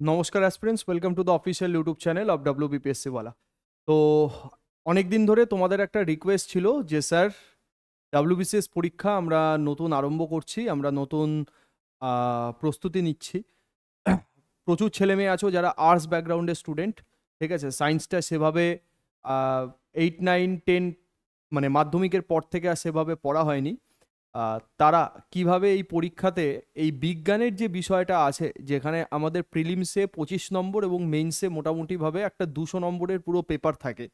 নমস্কার aspirants, welcome to the official YouTube channel of WBPSC ওয়ালা। তো অনেক দিন ধরে তোমাদের একটা রিকোয়েস্ট ছিল যে স্যার WBCS পরীক্ষা আমরা নতুন আরম্ভ করছি, আমরা নতুন প্রস্তুতি নিচ্ছি। প্রচুর ছেলে মেয়ে আছো যারা আর্টস ব্যাকগ্রাউন্ডের স্টুডেন্ট, ঠিক আছে। সায়েন্সটা সেভাবে 8, 9, 10 মানে মাধ্যমিকের পর থেকে আর সেভাবে পড়া হয়নি। তারা কিভাবে এই পরীক্ষাতে এই বিজ্ঞানের যে বিষয়টা আছে, যেখানে আমাদের প্রিলিমসে 25 নম্বর এবং মেইনসে মোটামুটিভাবে একটা 200 নম্বরের পুরো পেপার থাকে।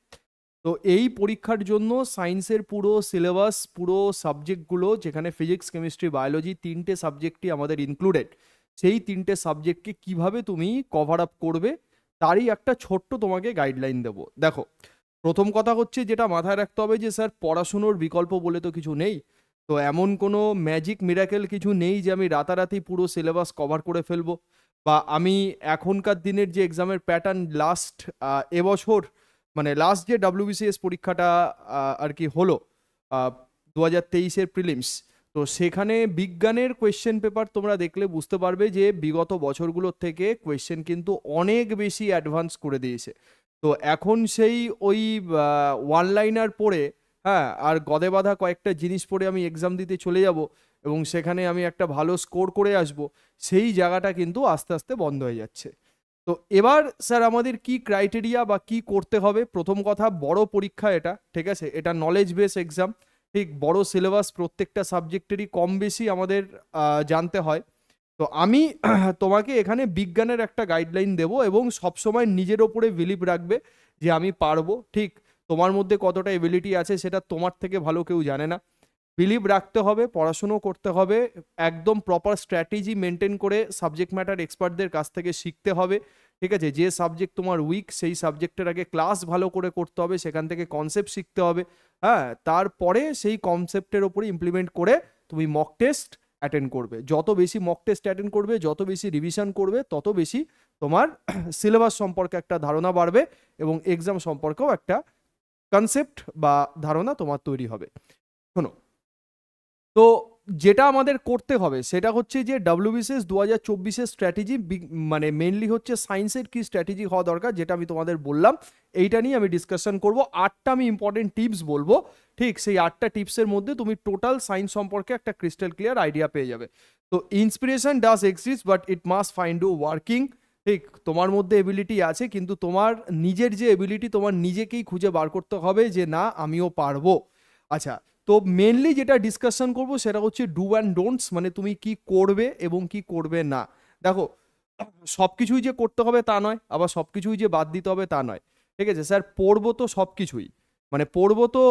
তো এই পরীক্ষার জন্য সায়েন্সের পুরো সিলেবাস, পুরো সাবজেক্টগুলো, যেখানে ফিজিক্স, কেমিস্ট্রি, বায়োলজি তিনটে সাবজেক্টই আমাদের ইনক্লুডেড, সেই তিনটে সাবজেক্টকে কিভাবে তুমি কভার আপ করবে তারই একটা ছোট্ট তোমাকে গাইডলাইন দেবো। দেখো, প্রথম কথা হচ্ছে যেটা মাথায় রাখতে হবে যে স্যার পড়াশুনোর বিকল্প বলে তো কিছু নেই। তো এমন কোনো ম্যাজিক মিরাকেল কিছু নেই যে আমি রাতারাতি পুরো সিলেবাস কভার করে ফেলবো, বা আমি এখনকার দিনের যে এক্সামের প্যাটার্ন লাস্ট এবছর, মানে লাস্ট যে WBCS পরীক্ষাটা আর কি হলো 2023-এর প্রিলিমস, তো সেখানে বিজ্ঞানের কোয়েশ্চেন পেপার তোমরা দেখলে বুঝতে পারবে যে বিগত বছরগুলোর থেকে কোয়েশ্চেন কিন্তু অনেক বেশি অ্যাডভান্স করে দিয়েছে। তো এখন সেই ওই ওয়ান লাইনার পড়ে, হ্যাঁ, আর গদে বাঁধা কয়েকটা জিনিস পড়ে আমি এক্সাম দিতে চলে যাব এবং সেখানে আমি একটা ভালো স্কোর করে আসব, সেই জায়গাটা কিন্তু আস্তে আস্তে বন্ধ হয়ে যাচ্ছে। তো এবার স্যার আমাদের কি ক্রাইটেরিয়া বা কি করতে হবে? প্রথম কথা, বড় পরীক্ষা এটা, ঠিক আছে, এটা নলেজ বেস এক্সাম। ঠিক, বড় সিলেবাস, প্রত্যেকটা সাবজেক্টেরই কম বেশি আমাদের জানতে হয়। তো আমি তোমাকে এখানে বিজ্ঞানের একটা গাইডলাইন দেব এবং সবসময় নিজের ওপরে বিলিভ রাখবে যে আমি পারবো। ঠিক, তোমার মধ্যে কতটা এবিলিটি আছে সেটা তোমার থেকে ভালো কেউ জানে না। বিলিভ রাখতে হবে, পড়াশুনো করতে হবে, একদম প্রপার স্ট্র্যাটেজি মেনটেন করে সাবজেক্ট ম্যাটার এক্সপার্টদের কাছ থেকে শিখতে হবে। ঠিক আছে, যে সাবজেক্ট তোমার উইক সেই সাবজেক্টের আগে ক্লাস ভালো করে করতে হবে, সেখান থেকে কনসেপ্ট শিখতে হবে। হ্যাঁ, তারপরে সেই কনসেপ্টের ওপরে ইমপ্লিমেন্ট করে তুমি মক টেস্ট অ্যাটেন্ড করবে। যত বেশি মক টেস্ট অ্যাটেন্ড করবে, যত বেশি রিভিশন করবে, তত বেশি তোমার সিলেবাস সম্পর্কে একটা ধারণা বাড়বে এবং এক্সাম সম্পর্কেও একটা কনসেপ্ট বা ধারণা তোমার তৈরি হবে। শোনো, তো যেটা আমাদের করতে হবে সেটা হচ্ছে যে WBCS 2024-এর স্ট্র্যাটেজি, মানে মেনলি হচ্ছে সায়েন্সের কি স্ট্র্যাটেজি হওয়া দরকার, যেটা আমি তোমাদের বললাম, এইটা নিয়ে আমি ডিসকাশন করব। 8টা আমি ইম্পর্টেন্ট টিপস বলবো। ঠিক, সেই 8টা টিপসের মধ্যে তুমি টোটাল সায়েন্স সম্পর্কে একটা ক্রিস্টাল ক্লিয়ার আইডিয়া পেয়ে যাবে। তো inspiration does exist but it must find you working. ঠিক, তোমার মধ্যে এবিলিটি আছে, কিন্তু তোমার নিজের যে এবিলিটি, তোমার নিজেকেই খুঁজে বার করতে হবে যে না, আমিও পারবো। আচ্ছা, তো মেনলি যেটা ডিসকাশন করব সেটা হচ্ছে ডু অ্যান্ড ডোন্টস, মানে তুমি কি করবে এবং কি করবে না। দেখো, সব কিছুই যে করতে হবে তা নয়, আবার সব কিছুই যে বাদ দিতে হবে তা নয়। ঠিক আছে স্যার, পড়বো তো সব কিছুই, মানে পড়বো তো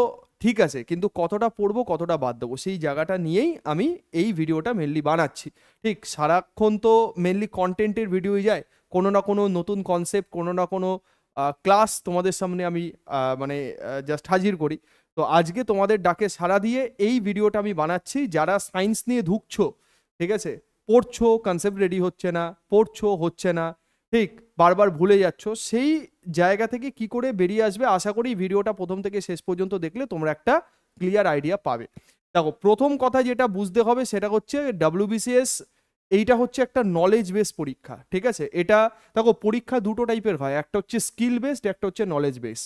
ঠিক আছে, কিন্তু কতটা পড়বো, কতটা বাদ দেবো, সেই জায়গাটা নিয়েই আমি এই ভিডিওটা মেনলি বানাচ্ছি। ঠিক, সারাক্ষণ তো মেনলি কন্টেন্টের ভিডিওই যায়, কোনো না কোনো নতুন কনসেপ্ট, কোনো না কোনো ক্লাস তোমাদের সামনে আমি মানে জাস্ট হাজির করি। তো আজকে তোমাদের ডাকে সাড়া দিয়ে এই ভিডিওটা আমি বানাচ্ছি। যারা সায়েন্স নিয়ে ঢুকছো, ঠিক আছে, পড়ছো, কনসেপ্ট রেডি হচ্ছে না, পড়ছো হচ্ছে না, ঠিক, বারবার ভুলে যাচ্ছ, সেই জায়গা থেকে কি করে বেরিয়ে আসবে, আশা করি ভিডিওটা প্রথম থেকে শেষ পর্যন্ত দেখলে তোমরা একটা ক্লিয়ার আইডিয়া পাবে। দেখো, প্রথম কথা যেটা বুঝতে হবে সেটা হচ্ছে WBCS এইটা হচ্ছে একটা নলেজ বেস পরীক্ষা। ঠিক আছে, এটা দেখো, পরীক্ষা দুটো টাইপের হয়, একটা হচ্ছে স্কিল বেসড, একটা হচ্ছে নলেজ বেস।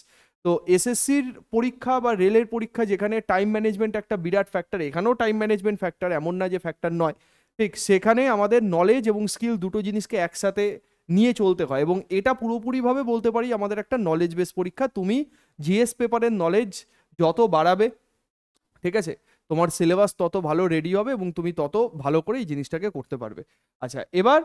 তো SSCর পরীক্ষা বা রেলের পরীক্ষা, যেখানে টাইম ম্যানেজমেন্ট একটা বিরাট ফ্যাক্টর, এখানেও টাইম ম্যানেজমেন্ট ফ্যাক্টর, এমন না যে ফ্যাক্টর নয়। ঠিক, সেখানে আমাদের নলেজ এবং স্কিল দুটো জিনিসকে একসাথে নিয়ে চলতে হয় এবং এটা পুরোপুরিভাবে বলতে পারি আমাদের একটা নলেজ বেস পরীক্ষা। তুমি GS পেপারের নলেজ যত বাড়াবে, ঠিক আছে, তোমার সিলেবাস তত ভালো রেডি হবে এবং তুমি তত ভালো করে এই জিনিসটাকে করতে পারবে। আচ্ছা, এবার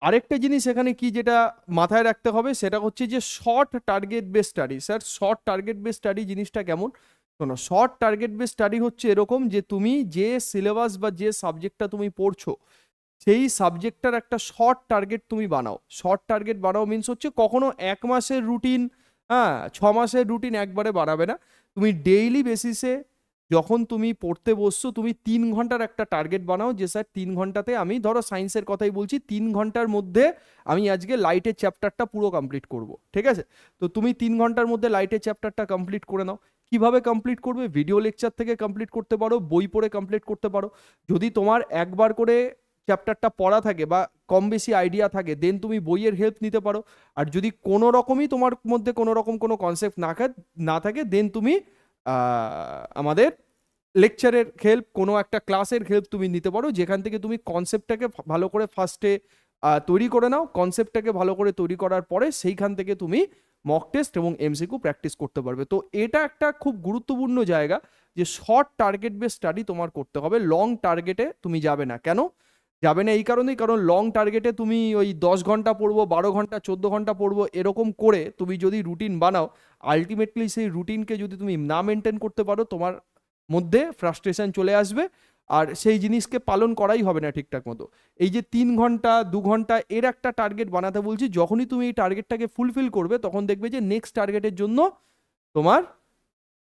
আরেকটা জিনিস এখানে কি যেটা মাথায় রাখতে হবে সেটা হচ্ছে যে short target base study. Sir, short target base study জিনিসটা কেমন? শোনো, শর্ট টার্গেট বেস স্টাডি হচ্ছে এরকম যে তুমি যে সিলেবাস বা যে সাবজেক্টটা তুমি পড়ছো, সেই সাবজেক্টটার একটা শর্ট টার্গেট তুমি বানাও। শর্ট টার্গেট বানাও মিনস হচ্ছে কখনো 1 মাসের রুটিন, হ্যাঁ, 6 মাসের রুটিন একবারে বানাবে না। তুমি ডেইলি বেসিসে যখন তুমি পড়তে বসছো, তুমি 3 ঘন্টার একটা টার্গেট বানাও যে স্যার 3 ঘন্টাতে আমি, ধরো সায়েন্সের কথাই বলছি, 3 ঘন্টার মধ্যে আমি আজকে লাইটের চ্যাপ্টারটা পুরো কমপ্লিট করব। ঠিক আছে, তো তুমি 3 ঘন্টার মধ্যে লাইটের চ্যাপ্টারটা কমপ্লিট করে নাও। কিভাবে কমপ্লিট করবে? ভিডিও লেকচার থেকে কমপ্লিট করতে পারো, বই পড়ে কমপ্লিট করতে পারো। যদি তোমার একবার করে চ্যাপ্টারটা পড়া থাকে বা কম বেশি আইডিয়া থাকে, দেন তুমি বইয়ের হেল্প নিতে পারো। আর যদি কোনো রকমই তোমার মধ্যে কোনো রকম কোনো কনসেপ্ট না থাকে, দেন তুমি আমাদের লেকচারের হেল্প, কোনো একটা ক্লাসের হেল্প তুমি নিতে পারো, যেখান থেকে তুমি কনসেপ্টটাকে ভালো করে ফার্স্টে তৈরি করে নাও। কনসেপ্টটাকে ভালো করে তৈরি করার পরে সেইখান থেকে তুমি মক টেস্ট এবং এমসিকিউ প্র্যাকটিস করতে পারবে। তো এটা একটা খুব গুরুত্বপূর্ণ জায়গা যে শর্ট টার্গেট বেস স্টাডি তোমার করতে হবে, লং টার্গেটে তুমি যাবে না। কেন যাবে না? এই কারণেই, কারণ লং টার্গেটে তুমি ওই 10 ঘন্টা পড়বো, 12 ঘন্টা, 14 ঘন্টা পড়বো, এরকম করে তুমি যদি রুটিন বানাও, আলটিমেটলি সেই রুটিনকে যদি তুমি না মেনটেন করতে পারো, তোমার মধ্যে ফ্রাস্ট্রেশন চলে আসবে আর সেই জিনিসকে পালন করাই হবে না ঠিকঠাক মতো। এই যে 3 ঘন্টা 2 ঘন্টা এর একটা টার্গেট বানাতে বলছি, যখনই তুমি এই টার্গেটটাকে ফুলফিল করবে, তখন দেখবে যে নেক্সট টার্গেটের জন্য তোমার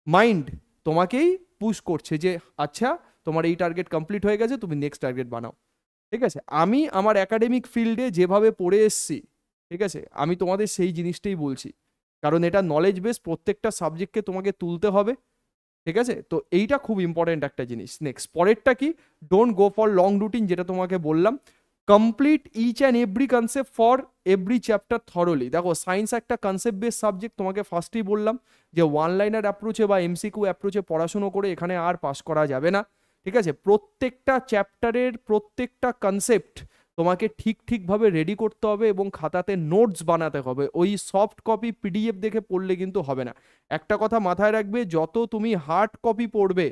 মাইন্ড তোমাকেই পুশ করছে যে আচ্ছা তোমার এই টার্গেট কমপ্লিট হয়ে গেছে, তুমি নেক্সট টার্গেট বানাও। ঠিক আছে, আমি আমার একাডেমিক ফিল্ডে যেভাবে পড়ে এসছি, ঠিক আছে, আমি তোমাদের সেই জিনিসটাই বলছি, কারণ এটা নলেজ বেস, প্রত্যেকটা সাবজেক্টকে তোমাকে তুলতে হবে। ঠিক আছে, তো এইটা খুব ইম্পর্টেন্ট একটা জিনিস। নেক্সট পরেরটা কি, don't go for long routine, যেটা তোমাকে বললাম। Complete each and every concept for every chapter thoroughly. দেখো সায়েন্স একটা কনসেপ্ট বেস সাবজেক্ট, তোমাকে ফার্স্টেই বললাম যে ওয়ান লাইনার অ্যাপ্রোচে বা এমসিকিউ অ্যাপ্রোচে পড়াশুনো করে এখানে আর পাস করা যাবে না। ঠিক আছে, প্রত্যেকটা চ্যাপ্টারের প্রত্যেকটা কনসেপ্ট তোমাকে ঠিকভাবে রেডি করতে হবে এবং খাতাতে নোটস বানাতে হবে। ওই সফট কপি পিডিএফ দেখে পড়লে কিন্তু হবে না। একটা কথা মাথায় রাখবে, যত তুমি হার্ড কপি পড়বে,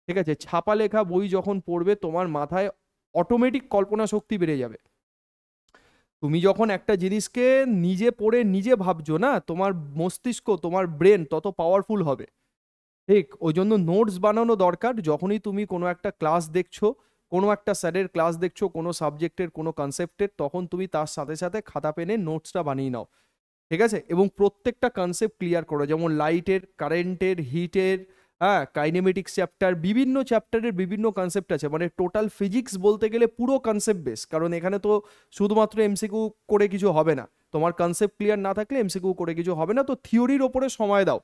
ঠিক আছে, ছাপা লেখা বই যখন পড়বে, তোমার মাথায় অটোমেটিক কল্পনা শক্তি বেড়ে যাবে। তুমি যখন একটা জিনিসকে নিজে পড়ে নিজে ভাবছো না, তোমার মস্তিষ্ক, তোমার ব্রেন তত পাওয়ারফুল হবে। ঠিক ওই জন্য নোটস বানানো দরকার। যখনই তুমি কোনো একটা ক্লাস দেখছো, কোনো একটা স্যারের ক্লাস দেখছো, কোনো সাবজেক্টের কোনো কনসেপ্টের, তখন তুমি তার সাথে সাথে খাতা পেনে নোটসটা বানিয়ে নাও। ঠিক আছে, এবং প্রত্যেকটা কনসেপ্ট ক্লিয়ার করো, যেমন লাইটের, কারেন্টের, হিটের, হ্যাঁ, কাইনেমেটিক্স চ্যাপ্টার, বিভিন্ন চ্যাপ্টারের বিভিন্ন কনসেপ্ট আছে। মানে টোটাল ফিজিক্স বলতে গেলে পুরো কনসেপ্ট বেস, কারণ এখানে তো শুধুমাত্র এমসিকিউ করে কিছু হবে না। তোমার কনসেপ্ট ক্লিয়ার না থাকলে এমসিকিউ করে কিছু হবে না। তো থিওরির ওপরে সময় দাও।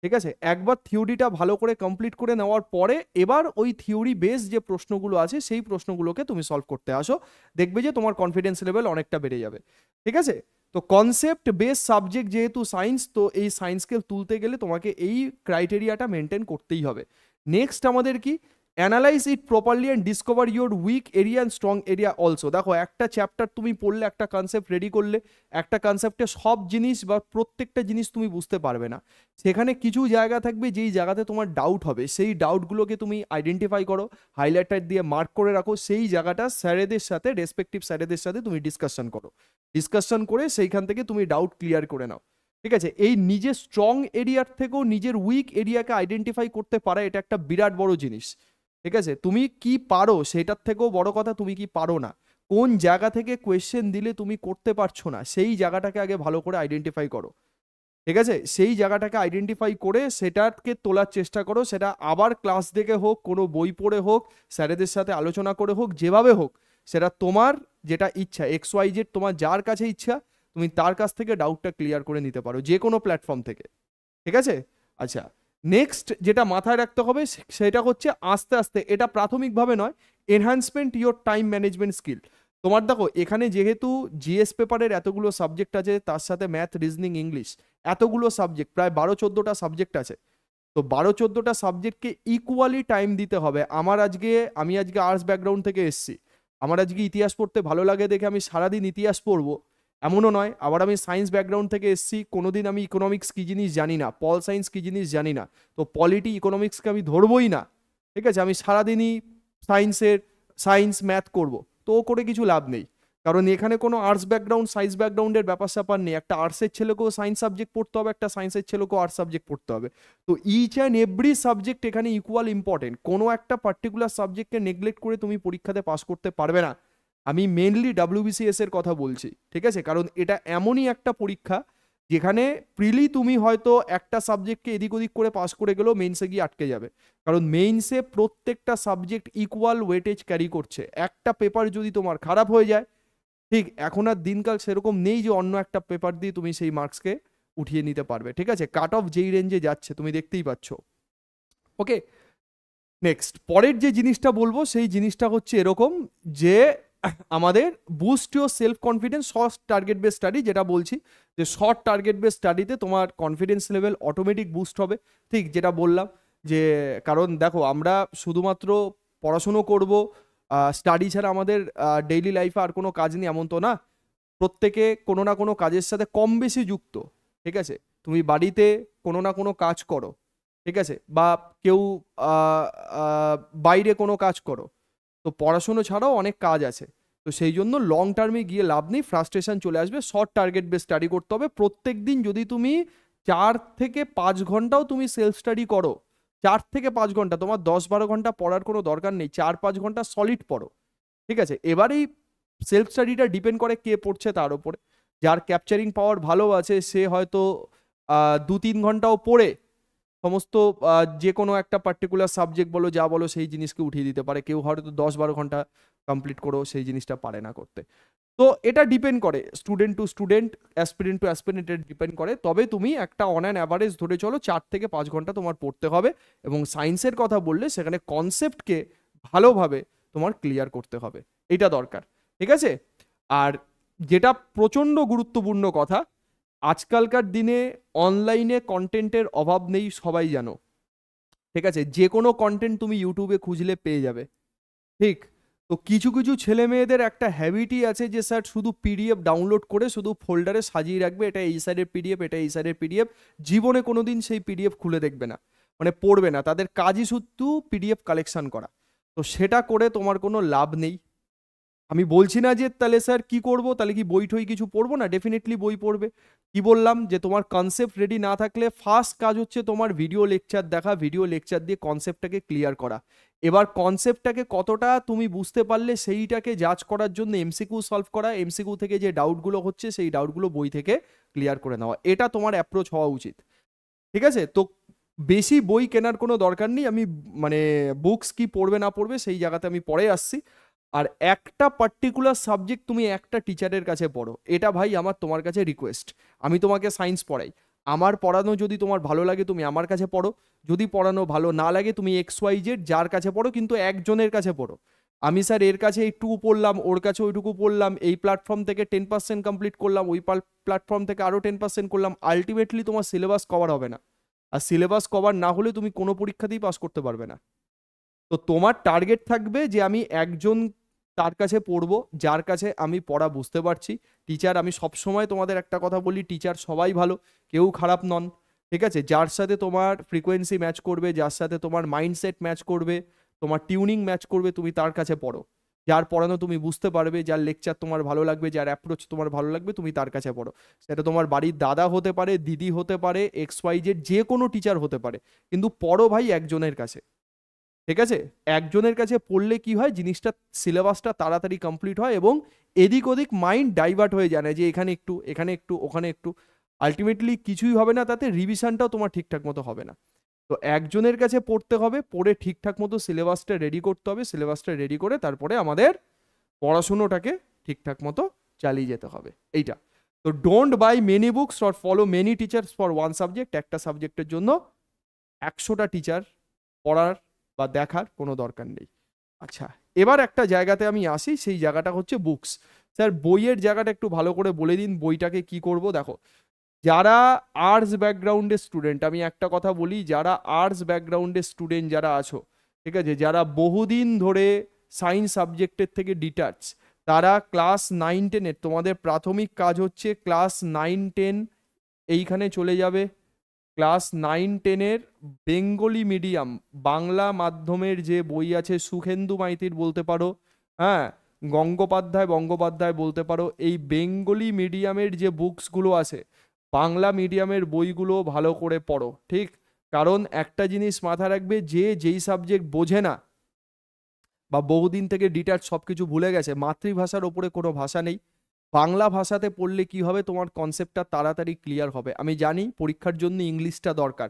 ঠিক আছে, একবার থিওরিটা ভালো করে কমপ্লিট করে নেওয়ার পরে এবার ওই থিওরি বেস যে প্রশ্নগুলো আছে সেই প্রশ্নগুলোকে তুমি সলভ করতে আসো, দেখবে যে তোমার কনফিডেন্স লেভেল অনেকটা বেড়ে যাবে। ঠিক আছে, তো কনসেপ্ট বেস সাবজেক্ট যেহেতু সায়েন্স, তো এই সায়েন্সকে তুলতে গেলে তোমাকে এই ক্রাইটেরিয়াটা মেনটেন করতেই হবে। নেক্সট আমাদের কি, analyse it properly and discover your weak area and strong area also. দেখো একটা চ্যাপ্টার তুমি পড়লে, একটা কনসেপ্ট রেডি করলে, একটা কনসেপ্টে সব জিনিস বা প্রত্যেকটা জিনিস তুমি বুঝতে পারবে না। সেখানে কিছু জায়গা থাকবে যেই জায়গাতে তোমার ডাউট হবে, সেই ডাউটগুলোকে তুমি আইডেন্টিফাই করো, হাইলাইটার দিয়ে মার্ক করে রাখো, সেই জায়গাটা স্যারেদের সাথে, রেসপেক্টিভ স্যারেদের সাথে তুমি ডিসকাশন করো। ডিসকাশন করে সেইখান থেকে তুমি ডাউট ক্লিয়ার করে নাও। ঠিক আছে, এই নিজের স্ট্রং এরিয়ার থেকেও নিজের উইক এরিয়াকে আইডেন্টিফাই করতে পারা, এটা একটা বিরাট বড় জিনিস। ঠিক আছে, তুমি কি পারো সেটার থেকেও বড় কথা তুমি কি পারো না, কোন জায়গা থেকে কোয়েশ্চেন দিলে তুমি করতে পারছো না, সেই জায়গাটাকে আগে ভালো করে আইডেন্টিফাই করো। ঠিক আছে, সেই জায়গাটাকে আইডেন্টিফাই করে সেটাকে তোলার চেষ্টা করো। সেটা আবার ক্লাস দেখে হোক, কোনো বই পড়ে হোক, স্যারেদের সাথে আলোচনা করে হোক, যেভাবে হোক, সেটা তোমার যেটা ইচ্ছা, XYZ, তোমার যার কাছে ইচ্ছা তুমি তার কাছ থেকে ডাউটটা ক্লিয়ার করে নিতে পারো, যে কোনো প্ল্যাটফর্ম থেকে। ঠিক আছে, আচ্ছা, নেক্সট যেটা মাথায় রাখতে হবে সেটা হচ্ছে আস্তে আস্তে, এটা প্রাথমিকভাবে নয়, enhancement your time management skill. তোমার দেখো এখানে যেহেতু জিএস পেপারের এতগুলো সাবজেক্ট আছে, তার সাথে ম্যাথ, রিজনিং, ইংলিশ, এতগুলো সাবজেক্ট, প্রায় 12-14টা সাবজেক্ট আছে। তো 12-14টা সাবজেক্টকে ইকুয়ালি টাইম দিতে হবে। আমি আজকে আর্টস ব্যাকগ্রাউন্ড থেকে এসেছি, আমার আজকে ইতিহাস পড়তে ভালো লাগে দেখে আমি সারাদিন ইতিহাস পড়বো এমনও নয়। আবার আমি সায়েন্স ব্যাকগ্রাউন্ড থেকে এসেছি, কোনোদিন আমি ইকোনমিক্স কী জিনিস জানি না, পল সায়েন্স কী জিনিস জানি না, তো পলিটি ইকোনমিক্সকে আমি ধরবই না। ঠিক আছে, আমি সারাদিনই সায়েন্স ম্যাথ করব, তো করে কিছু লাভ নেই, কারণ এখানে কোনো আর্টস ব্যাকগ্রাউন্ড সায়েন্স ব্যাকগ্রাউন্ডের ব্যাপার স্যাপার নেই। একটা আর্টসের ছেলেকেও সায়েন্স সাবজেক্ট পড়তে হবে, একটা সায়েন্সের ছেলেকেও আর্টস সাবজেক্ট পড়তে হবে। তো ইচ অ্যান্ড এভরি সাবজেক্ট এখানে ইকুয়াল ইম্পর্টেন্ট। কোনো একটা পার্টিকুলার সাবজেক্টকে নেগলেক্ট করে তুমি পরীক্ষাতে পাস করতে পারবে না। আমি মেনলি WBCS এর কথা বলছি। ঠিক আছে, কারণ এটা এমনই একটা পরীক্ষা যেখানে প্রিলি তুমি হয়তো একটা সাবজেক্টকে এদিক ওদিক করে পাস করে গেলেও মেইনসে গিয়ে আটকে যাবে, কারণ মেইনসে প্রত্যেকটা সাবজেক্ট ইকুয়াল ওয়েটেজ ক্যারি করছে। একটা পেপার যদি তোমার খারাপ হয়ে যায়, ঠিক এখন আর দিনকাল সেরকম নেই যে অন্য একটা পেপার দিয়ে তুমি সেই মার্কসকে উঠিয়ে নিতে পারবে। ঠিক আছে, কাট অফ যেই রেঞ্জে যাচ্ছে তুমি দেখতেই পাচ্ছ। ওকে, নেক্সট পরের যে জিনিসটা বলবো সেই জিনিসটা হচ্ছে এরকম যে আমাদের boost your self confidence short target base study, যেটা বলছি যে শর্ট টার্গেট বেস স্টাডিতে তোমার কনফিডেন্স লেভেল অটোমেটিক বুস্ট হবে। ঠিক যেটা বললাম যে, কারণ দেখো আমরা শুধুমাত্র পড়াশুনো করব, স্টাডি ছাড়া আমাদের ডেইলি লাইফে আর কোনো কাজ নেই এমন তো না। প্রত্যেকে কোনো না কোনো কাজের সাথে কম বেশি যুক্ত। ঠিক আছে, তুমি বাড়িতে কোনো না কোনো কাজ করো, ঠিক আছে, বা কেউ আহ, আহ, বাইরে কোনো কাজ করো। তো পড়াশুনো ছাড়াও অনেক কাজ আছে। তো সেই জন্য লং টার্মে গিয়ে লাভ নেই, ফ্রাস্ট্রেশন চলে আসবে। শর্ট টার্গেট বেস স্টাডি করতে হবে। প্রত্যেক দিন যদি তুমি 4 থেকে 5 ঘন্টাও তুমি সেলফ স্টাডি করো, 4 থেকে 5 ঘন্টা, তোমার 10-12 ঘন্টা পড়ার কোনো দরকার নেই, 4-5 ঘন্টা সলিড পড়ো। ঠিক আছে, এবার এই সেলফ স্টাডিটা ডিপেন্ড করে কে পড়ছে তার উপরে। যার ক্যাপচারিং পাওয়ার ভালো আছে সে হয়তো 2-3 ঘন্টাও পড়ে সমস্ত যে কোনো একটা পার্টিকুলার সাবজেক্ট বলো যা বলো সেই জিনিসকে উঠিয়ে দিতে পারে। কেউ হয়তো 10-12 ঘন্টা কমপ্লিট করেও সেই জিনিসটা পারে না করতে। তো এটা ডিপেন্ড করে student to student, aspirant to aspirant, এটা ডিপেন্ড করে। তবে তুমি একটা অন অ্যান অ্যাভারেজ ধরে চলো 4 থেকে 5 ঘন্টা তোমার পড়তে হবে। এবং সায়েন্সের কথা বললে সেখানে কনসেপ্টকে ভালোভাবে তোমার ক্লিয়ার করতে হবে, এটা দরকার। ঠিক আছে, আর যেটা প্রচণ্ড গুরুত্বপূর্ণ কথা, আজকালকার দিনে অনলাইনে কন্টেন্টের অভাব নেই, সবাই জানো। ঠিক আছে, যে কোনো কন্টেন্ট তুমি ইউটিউবে খুঁজলে পেয়ে যাবে। ঠিক, তো কিছু কিছু ছেলে মেয়েদের একটা হ্যাবিটই আছে যে স্যার শুধু পিডিএফ ডাউনলোড করে শুধু ফোল্ডারে সাজিয়ে রাখবে, এটা এই সাইডের পিডিএফ, এটা এই সাইডের পিডিএফ, জীবনে কোনোদিন সেই পিডিএফ খুলে দেখবে না, মানে পড়বে না। তাদের কাজই শুধু পিডিএফ কালেকশন করা। তো সেটা করে তোমার কোনো লাভ নেই। আমি বলছি না যে তাহলে স্যার কি করব, তাহলে কি বই টই কিছু পড়বো না, ডেফিনেটলি বই পড়বে। কি বললাম যে তোমার কনসেপ্ট রেডি না থাকলে ফার্স্ট কাজ হচ্ছে তোমার ভিডিও লেকচার দেখা, ভিডিও লেকচার দিয়ে কনসেপ্টটাকে ক্লিয়ার করা। এবার কনসেপ্টটাকে কতটা তুমি বুঝতে পারলে সেইটাকে জাজ করার জন্য এমসিকিউ সলভ করা, এমসিকিউ থেকে যে ডাউটগুলো হচ্ছে সেই ডাউটগুলো বই থেকে ক্লিয়ার করে নেওয়া, এটা তোমার অ্যাপ্রোচ হওয়া উচিত। ঠিক আছে, তো বেশি বই কেনার কোনো দরকার নেই। আমি মানে বুকস কি পড়বে না পড়বে সেই জায়গাতে আমি পরে আসছি। আর একটা পার্টিকুলার সাবজেক্ট তুমি একটা টিচারের কাছে পড়ো, এটা ভাই আমার তোমার কাছে রিকোয়েস্ট। আমি তোমাকে সায়েন্স পড়াই, আমার পড়ানো যদি তোমার ভালো লাগে তুমি আমার কাছে পড়ো, যদি পড়ানো ভালো না লাগে তুমি XYZ যার কাছে পড়ো, কিন্তু একজনের কাছে পড়ো। আমি স্যার এর কাছে এইটুকু পড়লাম, ওর কাছে ওইটুকু পড়লাম, এই প্ল্যাটফর্ম থেকে 10% কমপ্লিট করলাম, ওই প্ল্যাটফর্ম থেকে আরও 10% করলাম, আলটিমেটলি তোমার সিলেবাস কভার হবে না। আর সিলেবাস কভার না হলে তুমি কোনো পরীক্ষাতেই পাস করতে পারবে না। তো তোমার টার্গেট থাকবে যে আমি একজন তার কাছে পড়বো যার কাছে আমি পড়া বুঝতে পারছি। টিচার, আমি সবসময় তোমাদের একটা কথা বলি, টিচার সবাই ভালো, কেউ খারাপ নন। ঠিক আছে, যার সাথে তোমার ফ্রিকোয়েন্সি ম্যাচ করবে, যার সাথে তোমার মাইন্ডসেট ম্যাচ করবে, তোমার টিউনিং ম্যাচ করবে, তুমি তার কাছে পড়ো। যার পড়ানো তুমি বুঝতে পারবে, যার লেকচার তোমার ভালো লাগবে, যার অ্যাপ্রোচ তোমার ভালো লাগবে, তুমি তার কাছে পড়ো। সেটা তোমার বাড়ির দাদা হতে পারে, দিদি হতে পারে, XYZ যে কোনো টিচার হতে পারে, কিন্তু পড়ো ভাই একজনের কাছে। ঠিক আছে, একজনের কাছে পড়লে কি হয়, জিনিসটা সিলেবাসটা তাড়াতাড়ি কমপ্লিট হয় এবং এদিক ওদিক মাইন্ড ডাইভার্ট হয়ে যায় না, যে এখানে একটু এখানে একটু ওখানে একটু, আলটিমেটলি কিছুই হবে না, তাতে রিভিশনটাও তোমার ঠিকঠাক মতো হবে না। তো একজনের কাছে পড়তে হবে, পড়ে ঠিকঠাক মতো সিলেবাসটা রেডি করতে হবে, সিলেবাসটা রেডি করে তারপরে আমাদের পড়াশুনোটাকে ঠিকঠাক মতো চালিয়ে যেতে হবে, এইটা। তো don't by many books or follow many teachers for one subject. একটা সাবজেক্টের জন্য 100টা টিচার পড়ার বা দেখার কোনো দরকার নেই। আচ্ছা, এবার একটা জায়গাতে আমি আসি, সেই জায়গাটা হচ্ছে বুকস। স্যার বইয়ের জায়গাটা একটু ভালো করে বলে দিন, বইটাকে কি করব। দেখো, যারা আর্টস ব্যাকগ্রাউন্ডের স্টুডেন্ট, আমি একটা কথা বলি, যারা আর্টস ব্যাকগ্রাউন্ডের স্টুডেন্ট যারা আছো, ঠিক আছে, যারা বহুদিন ধরে সায়েন্স সাবজেক্টের থেকে ডিটাচ, তারা ক্লাস 9-10-এর তোমাদের প্রাথমিক কাজ হচ্ছে ক্লাস 9-10 এইখানে চলে যাবে। ক্লাস 9-10-এর বেঙ্গলি মিডিয়াম বাংলা মাধ্যমের যে বই আছে, সুখেন্দু মাইতির বলতে পারো, হ্যাঁ, বঙ্গোপাধ্যায় বলতে পারো, এই বেঙ্গলি মিডিয়ামের যে বুকসগুলো আছে, বাংলা মিডিয়ামের বইগুলো ভালো করে পড়ো। ঠিক, কারণ একটা জিনিস মাথায় রাখবে, যে যেই সাবজেক্ট বোঝে না বা বহুদিন থেকে ডিটাচ, সব কিছু ভুলে গেছে, মাতৃভাষার ওপরে কোনো ভাষা নেই, বাংলা ভাষাতে পড়লে কি হবে, তোমার কনসেপ্টটা তাড়াতাড়ি ক্লিয়ার হবে। আমি জানি পরীক্ষার জন্য ইংলিশটা দরকার,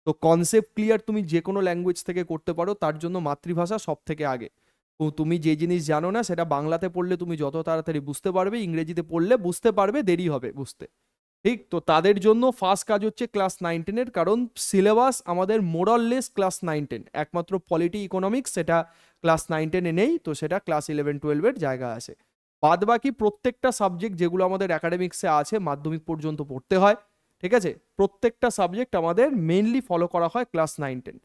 তো কনসেপ্ট ক্লিয়ার তুমি যে কোনো ল্যাঙ্গুয়েজ থেকে করতে পারো, তার জন্য মাতৃভাষা সব থেকে আগে। তো তুমি যে জিনিস জানো না সেটা বাংলাতে পড়লে তুমি যত তাড়াতাড়ি বুঝতে পারবে, ইংরেজিতে পড়লে বুঝতে পারবে দেরি হবে বুঝতে। ঠিক, তো তাদের জন্য ফার্স্ট কাজ হচ্ছে ক্লাস 9-10-এর, কারণ সিলেবাস আমাদের মোরাললেস ক্লাস 9-10, একমাত্র পলিটি ইকোনমিক্স সেটা ক্লাস 9-10-এ নেই, তো সেটা ক্লাস 11-12-এর জায়গা আছে। বাদ বাকি প্রত্যেকটা সাবজেক্ট যেগুলো আমাদের একাডেমিক্সে আছে মাধ্যমিক পর্যন্ত পড়তে হয়, ঠিক আছে, প্রত্যেকটা সাবজেক্ট আমাদের মেইনলি ফলো করা হয় ক্লাস 9-10।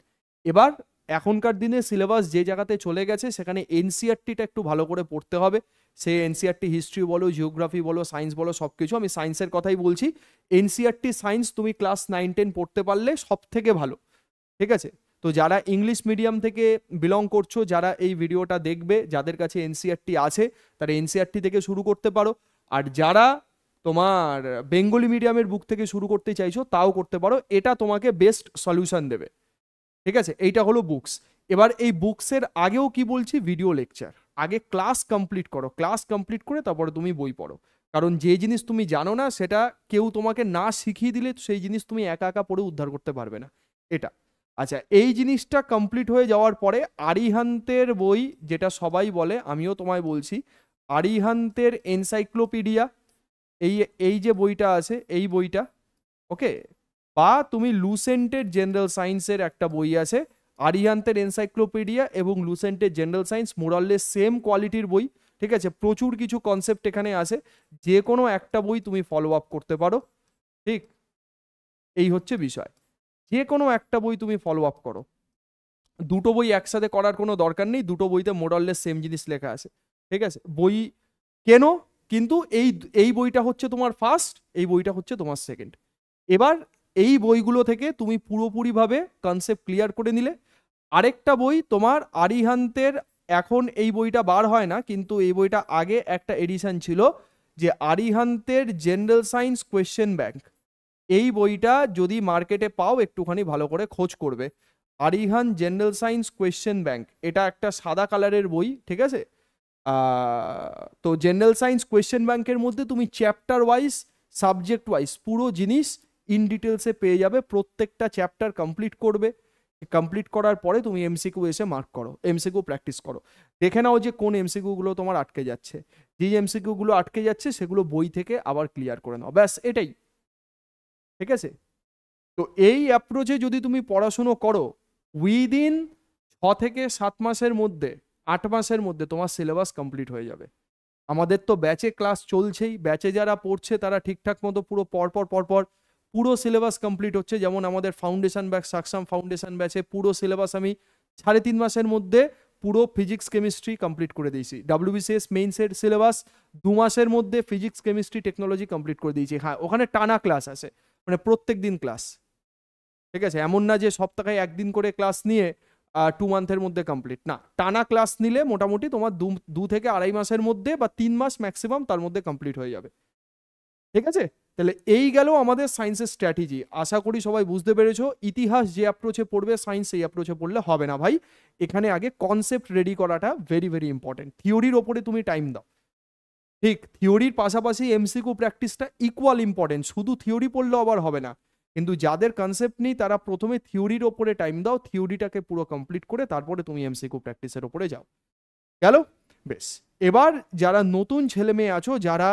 এবার এখনকার দিনে সিলেবাস যে জায়গাতে চলে গেছে সেখানে এনসিআরটিটা একটু ভালো করে পড়তে হবে। সে এনসিআরটি হিস্ট্রি বলো, জিওগ্রাফি বলো, সায়েন্স বলো, সব কিছু, আমি সায়েন্সের কথাই বলছি। এনসিআরটি সায়েন্স তুমি ক্লাস 9-10 পড়তে পারলে সব থেকে ভালো, ঠিক আছে। তো যারা ইংলিশ মিডিয়াম থেকে বিলং করছো, যারা এই ভিডিওটা দেখবে, যাদের কাছে এনসিআরটি আছে, তারা এনসিআরটি থেকে শুরু করতে পারো। আর যারা তোমার বেঙ্গলি মিডিয়ামের বুক থেকে শুরু করতে চাইছো তাও করতে পারো, এটা তোমাকে বেস্ট সলিউশন দেবে, ঠিক আছে। এইটা হলো বুকস। এবার এই বুকসের আগেও কি বলছি, ভিডিও লেকচার। আগে ক্লাস কমপ্লিট করো, ক্লাস কমপ্লিট করে তারপরে তুমি বই পড়ো। কারণ যে জিনিস তুমি জানো না সেটা কেউ তোমাকে না শিখিয়ে দিলে সেই জিনিস তুমি একা একা পড়ে উদ্ধার করতে পারবে না, এটা। আচ্ছা, এই জিনিসটা কমপ্লিট হয়ে যাওয়ার পরে আরিহান্তের বই, যেটা সবাই বলে, আমিও তোমায় বলছি, আরিহান্তের এনসাইক্লোপিডিয়া, এই এই যে বইটা আছে, এই বইটা, ওকে, বা তুমি লুসেন্টের জেনারেল সায়েন্সের একটা বই আছে, আরিহান্তের এনসাইক্লোপিডিয়া এবং লুসেন্টের জেনারেল সায়েন্স মোরাললেস সেম কোয়ালিটির বই, ঠিক আছে। প্রচুর কিছু কনসেপ্ট এখানে আছে, যে কোনো একটা বই তুমি ফলো আপ করতে পারো, ঠিক। এই হচ্ছে বিষয়, যে কোনো একটা বই তুমি ফলো আপ করো। দুটো বই একসাথে করার কোনো দরকার নেই, দুটো বইতে মোরাললেস সেম জিনিস লেখা আছে, ঠিক আছে। বই কেন, কিন্তু এই এই বইটা হচ্ছে তোমার ফার্স্ট, এই বইটা হচ্ছে তোমার সেকেন্ড। এবার এই বইগুলো থেকে তুমি পুরোপুরিভাবে কনসেপ্ট ক্লিয়ার করে নিলে। আরেকটা বই তোমার আরিহান্তের, এখন এই বইটা বার হয় না, কিন্তু এই বইটা আগে একটা এডিশন ছিল, যে আরিহান্তের জেনারেল সায়েন্স কোয়েশ্চেন ব্যাংক। এই বইটা যদি মার্কেটে পাও একটুখানি ভালো করে খোঁজ করবে। Arihant general science question bank, এটা একটা সাদা কালারের বই, ঠিক আছে। তো জেনারেল সায়েন্স কোয়েশ্চেন ব্যাংকের মধ্যে তুমি চ্যাপ্টার ওয়াইজ, সাবজেক্ট ওয়াইজ পুরো জিনিস ইন ডিটেলসে পেয়ে যাবে। প্রত্যেকটা চ্যাপ্টার কমপ্লিট করবে, কমপ্লিট করার পরে তুমি এমসিকিউ এসে মার্ক করো, এমসিকিউ প্র্যাকটিস করো, দেখে নাও যে কোন এমসিকিউগুলো তোমার আটকে যাচ্ছে। যেই এমসিকিউগুলো আটকে যাচ্ছে সেগুলো বই থেকে আবার ক্লিয়ার করে নাও, ব্যাস এটাই, ঠিক আছে। তো এই অ্যাপ্রোচে যদি তুমি পড়াশুনো করো, উইদিন 6 থেকে 7 মাসের মধ্যে, 8 মাসের মধ্যে তোমার সিলেবাস কমপ্লিট হয়ে যাবে। আমাদের তো ব্যাচে ক্লাস চলছেই, ব্যাচে যারা পড়ছে তারা ঠিকঠাক মতো পুরো পরপর পুরো সিলেবাস কমপ্লিট হচ্ছে। যেমন আমাদের ফাউন্ডেশন ব্যাচ, সাকসাম ফাউন্ডেশন ব্যাচে পুরো সিলেবাস আমি 3.5 মাসের মধ্যে পুরো ফিজিক্স কেমিস্ট্রি কমপ্লিট করে দিয়েছি। ডাব্লিউবিসিএস মেইনসের সিলেবাস 2 মাসের মধ্যে ফিজিক্স কেমিস্ট্রি টেকনোলজি কমপ্লিট করে দিয়েছি। হ্যাঁ, ওখানে টানা ক্লাস আছে, মানে প্রত্যেক দিন ক্লাস, ঠিক আছে। এমন না যে সপ্তাহে একদিন করে ক্লাস নিয়ে 2 মান্থের মধ্যে কমপ্লিট, না, টানা ক্লাস নিলে মোটামুটি তোমার 2 থেকে 2.5 মাসের মধ্যে বা 3 মাস ম্যাক্সিমাম তার মধ্যে কমপ্লিট হয়ে যাবে, ঠিক আছে। তাহলে এই গেল আমাদের সায়েন্সের স্ট্র্যাটেজি। আশা করি সবাই বুঝতে পেরেছো। ইতিহাস যে অ্যাপ্রোচে পড়বে, সায়েন্স সেই অ্যাপ্রোচে পড়লে হবে না ভাই। এখানে আগে কনসেপ্ট রেডি করাটা ভেরি ভেরি ইম্পর্টেন্ট। থিওরির ওপরে তুমি টাইম দাও, ঠিক, থিওরির পাশাপাশি এমসিকিউ প্র্যাকটিসটা ইকুয়াল ইম্পর্টেন্ট। শুধু থিওরি পড়লেও আবার হবে না, কিন্তু যাদের কনসেপ্ট নেই তারা প্রথমে থিওরির ওপরে টাইম দাও, থিওরিটাকে পুরো কমপ্লিট করে তারপরে তুমি এমসিকিউ প্র্যাকটিসের ওপরে যাও। গেল, বেশ। এবার যারা নতুন ছেলে মেয়ে আছো, যারা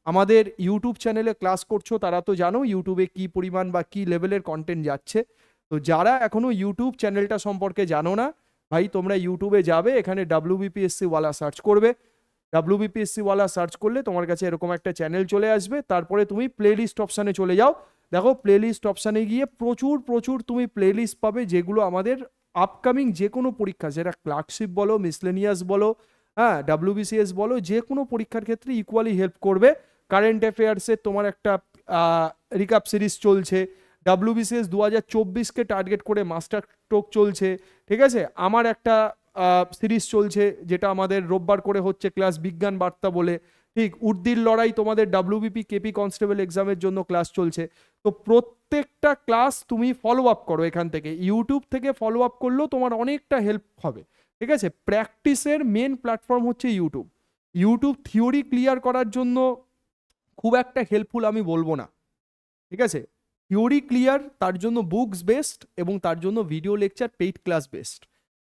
আমাদের ইউটিউব চ্যানেলে ক্লাস করছো, তারা তো জানো ইউটিউবে কি পরিমাণ বা কি লেভেলের কন্টেন্ট যাচ্ছে। তো যারা এখনো ইউটিউব চ্যানেলটা সম্পর্কে জানো না, ভাই তোমরা ইউটিউবে যাবে, এখানে WBPSC ওয়ালা সার্চ করবে। WBPSC ওয়ালা সার্চ করলে তোমার কাছে এরকম একটা চ্যানেল চলে আসবে। তারপরে তুমি প্লেলিস্ট অপশানে চলে যাও। দেখো প্লেলিস্ট অপশানে গিয়ে প্রচুর তুমি প্লেলিস্ট পাবে, যেগুলো আমাদের আপকামিং যে কোনো পরীক্ষা, সেটা ক্লার্কশিপ বলো, মিসলেনিয়াস বলো, হ্যাঁ, WBCS বলো, যে কোনো পরীক্ষার ক্ষেত্রে ইকুয়ালি হেল্প করবে। কারেন্ট অ্যাফেয়ার্সের তোমার একটা রিকাপ সিরিজ চলছে, WBCS 2024কে টার্গেট করে মাস্টার স্ট্রোক চলছে, ঠিক আছে। আমার একটা সিরিজ চলছে যেটা আমাদের রোববার করে হচ্ছে, ক্লাস বিজ্ঞান বার্তা বলে, ঠিক। উর্দির লড়াই তোমাদের WBP KP কনস্টেবল এক্সামের জন্য ক্লাস চলছে। তো প্রত্যেকটা ক্লাস তুমি ফলো আপ করো এখান থেকে, ইউটিউব থেকে ফলো আপ করলেও তোমার অনেকটা হেল্প হবে, ঠিক আছে। প্র্যাকটিসের মেন প্ল্যাটফর্ম হচ্ছে ইউটিউব। ইউটিউব থিওরি ক্লিয়ার করার জন্য খুব একটা হেল্পফুল আমি বলবো না, ঠিক আছে। থিওরি ক্লিয়ার তার জন্য বুকস বেস্ট, এবং তার জন্য video lecture paid class best.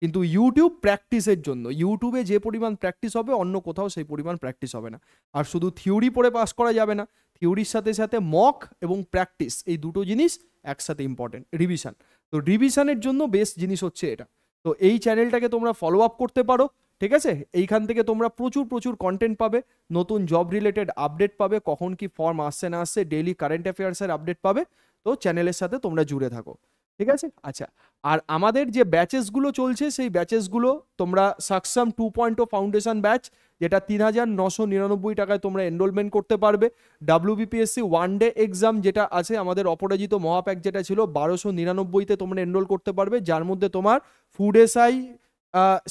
কিন্তু ইউটিউব প্র্যাকটিসের জন্য, ইউটিউবে যে পরিমাণ প্র্যাকটিস হবে অন্য কোথাও সেই পরিমাণ প্র্যাকটিস হবে না। আর শুধু থিওরি পড়ে পাস করা যাবে না, থিওরির সাথে সাথে মক এবং প্র্যাকটিস, এই দুটো জিনিস একসাথে ইম্পর্টেন্ট। রিভিশন, তো রিভিশনের জন্য বেস্ট জিনিস হচ্ছে এটা। তো এই চ্যানেলটাকে তোমরা ফলো আপ করতে পারো, ঠিক আছে? এইখান থেকে তোমরা প্রচুর প্রচুর কন্টেন্ট পাবে, নতুন জব রিলেটেড আপডেট পাবে, কখন কি ফর্ম আসছে না আসছে, ডেইলি কারেন্ট অ্যাফেয়ার্সের আপডেট পাবে। তো চ্যানেলের সাথে তোমরা জুড়ে থাকো, ঠিক আছে? আচ্ছা, আর আমাদের যে ব্যাচেসগুলো চলছে সেই ব্যাচেসগুলো তোমরা সাকসাম 2.0 ফাউন্ডেশন ব্যাচ, যেটা 3,999 টাকায় তোমরা এনরোলমেন্ট করতে পারবে। WBPSC ওয়ান ডে এক্সাম যেটা আছে আমাদের অপরাজিত মহাপ্যাক যেটা ছিল 1299-তে তোমরা এনরোল করতে পারবে, যার মধ্যে তোমার ফুড এসআই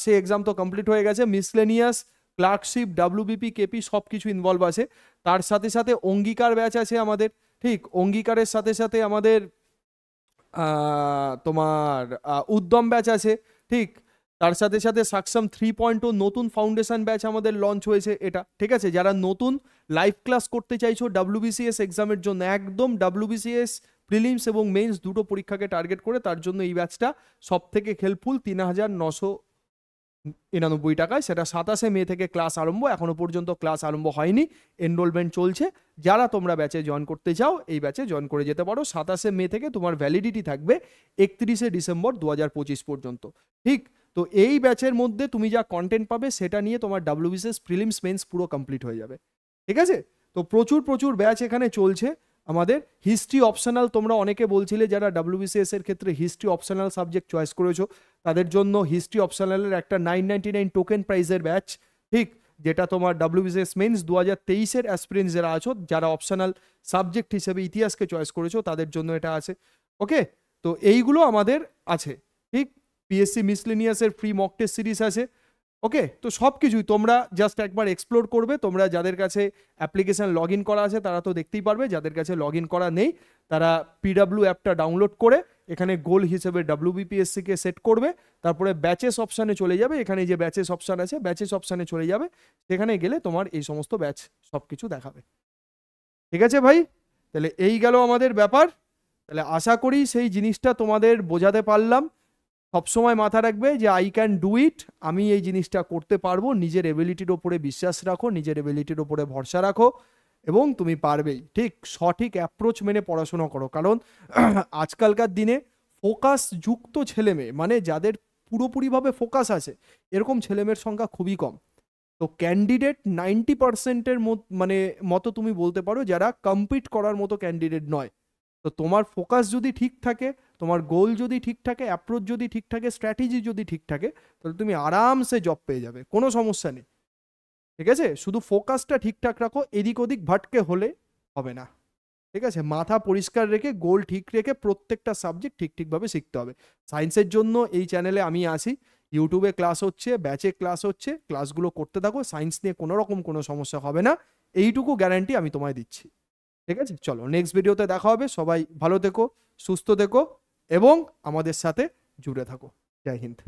সেই এক্সাম তো কমপ্লিট হয়ে গেছে, মিসলেনিয়াস, ক্লার্কশিপ, WBP, কেপি সব কিছু ইনভলভ আছে। তার সাথে সাথে অঙ্গীকার ব্যাচ আছে আমাদের, ঠিক? অঙ্গীকারের সাথে সাথে আমাদের তোমার উদ্যম ব্যাচ আছে, ঠিক? তার সাথে সাথে সাকসাম 3.0 নতুন ফাউন্ডেশন ব্যাচ আমাদের লঞ্চ হয়েছে এটা, ঠিক আছে? যারা নতুন লাইভ ক্লাস করতে চাইছো WBCS এক্সামের জন্য, একদম WBCS প্রিলিমস এবং মেইনস দুটো পরীক্ষাকে টার্গেট করে, তার জন্য এই ব্যাচটা সব থেকে হেল্পফুল। 3,999 টাকায়, সেটা 27শে মে থেকে ক্লাস আরম্ভ, এখনো পর্যন্ত ক্লাস আরম্ভ হয়নি, এনরোলমেন্ট চলছে। যারা তোমরা ব্যাচে জয়েন করতে চাও এই ব্যাচে জয়েন করে যেতে পারো। 27শে মে থেকে তোমার ভ্যালিডিটি থাকবে 31শে ডিসেম্বর 2025 পর্যন্ত, ঠিক? তো এই ব্যাচের মধ্যে তুমি যা কন্টেন্ট পাবে সেটা নিয়ে তোমার WBCS প্রিলিমস মেন্স পুরো কমপ্লিট হয়ে যাবে, ঠিক আছে? তো প্রচুর প্রচুর ব্যাচ এখানে চলছে আমাদের। হিস্ট্রি অপশনাল, তোমরা অনেকে বলছিলে যারা WBCS এর ক্ষেত্রে হিস্ট্রি অপশনাল সাবজেক্ট চয়েস করেছো, তাদের জন্য হিস্ট্রি অপশনালের একটা 999 টোকেন প্রাইজের ব্যাচ, ঠিক? যেটা তোমার WBCS মেন্স 2023-এর অ্যাসপিরেন্টস যারা আছো, যারা অপশনাল সাবজেক্ট হিসেবে ইতিহাসকে চয়েস করেছো, তাদের জন্য এটা আছে, ওকে? তো এইগুলো আমাদের আছে, ঠিক? PSC মিসলেনিয়াসের ফ্রি মক টেস্ট সিরিজ আছে, ওকে? তো সব কিছুই তোমরা জাস্ট একবার এক্সপ্লোর করবে। তোমরা যাদের কাছে অ্যাপ্লিকেশান লগ ইন করা আছে তারা তো দেখতেই পারবে, যাদের কাছে লগ ইন করা নেই তারা PW অ্যাপটা ডাউনলোড করে এখানে গোল হিসেবে WBPSC-কে সেট করবে, তারপরে ব্যাচেস অপশানে চলে যাবে। এখানে যে ব্যাচেস অপশান আছে ব্যাচেস অপশানে চলে যাবে, সেখানে গেলে তোমার এই সমস্ত ব্যাচ সব কিছু দেখাবে, ঠিক আছে ভাই? তাহলে এই গেল আমাদের ব্যাপার। তাহলে আশা করি সেই জিনিসটা তোমাদের বোঝাতে পারলাম। সবসময় মাথা রাখবে যে আই ক্যান ডু ইট, আমি এই জিনিসটা করতে পারবো। নিজের এবিলিটির ওপরে বিশ্বাস রাখো, নিজের এবিলিটির ওপরে ভরসা রাখো এবং তুমি পারবেই, ঠিক? সঠিক অ্যাপ্রোচ মেনে পড়াশোনা করো, কারণ আজকালকার দিনে ফোকাস যুক্ত ছেলেমেয়ে, মানে যাদের পুরোপুরিভাবে ফোকাস আছে, এরকম ছেলেমেয়ের সংখ্যা খুবই কম। তো ক্যান্ডিডেট 90%-এর মানে মতো তুমি বলতে পারো যারা কম্পিট করার মতো ক্যান্ডিডেট নয়। তো তোমার ফোকাস যদি ঠিক থাকে, তোমার গোল যদি ঠিক থাকে, অ্যাপ্রোচ যদি ঠিক থাকে, স্ট্র্যাটেজি যদি ঠিক থাকে, তাহলে তুমি আরামসে জব পেয়ে যাবে, কোনো সমস্যা নেই, ঠিক আছে? শুধু ফোকাসটা ঠিকঠাক রাখো, এদিক ওদিক ভাটকে হলে হবে না, ঠিক আছে? মাথা পরিষ্কার রেখে গোল ঠিক রেখে প্রত্যেকটা সাবজেক্ট ঠিকভাবে শিখতে হবে। সায়েন্সের জন্য এই চ্যানেলে আমি আসি, ইউটিউবে ক্লাস হচ্ছে, ব্যাচে ক্লাস হচ্ছে, ক্লাসগুলো করতে থাকো, সায়েন্স নিয়ে কোনো রকম কোনো সমস্যা হবে না, এইটুকু গ্যারান্টি আমি তোমায় দিচ্ছি, ঠিক আছে? চলো নেক্সট ভিডিওতে দেখা হবে। সবাই ভালো থেকো, সুস্থ থেকো এবং আমাদের সাথে জুড়ে থাকো। জয় হিন্দ।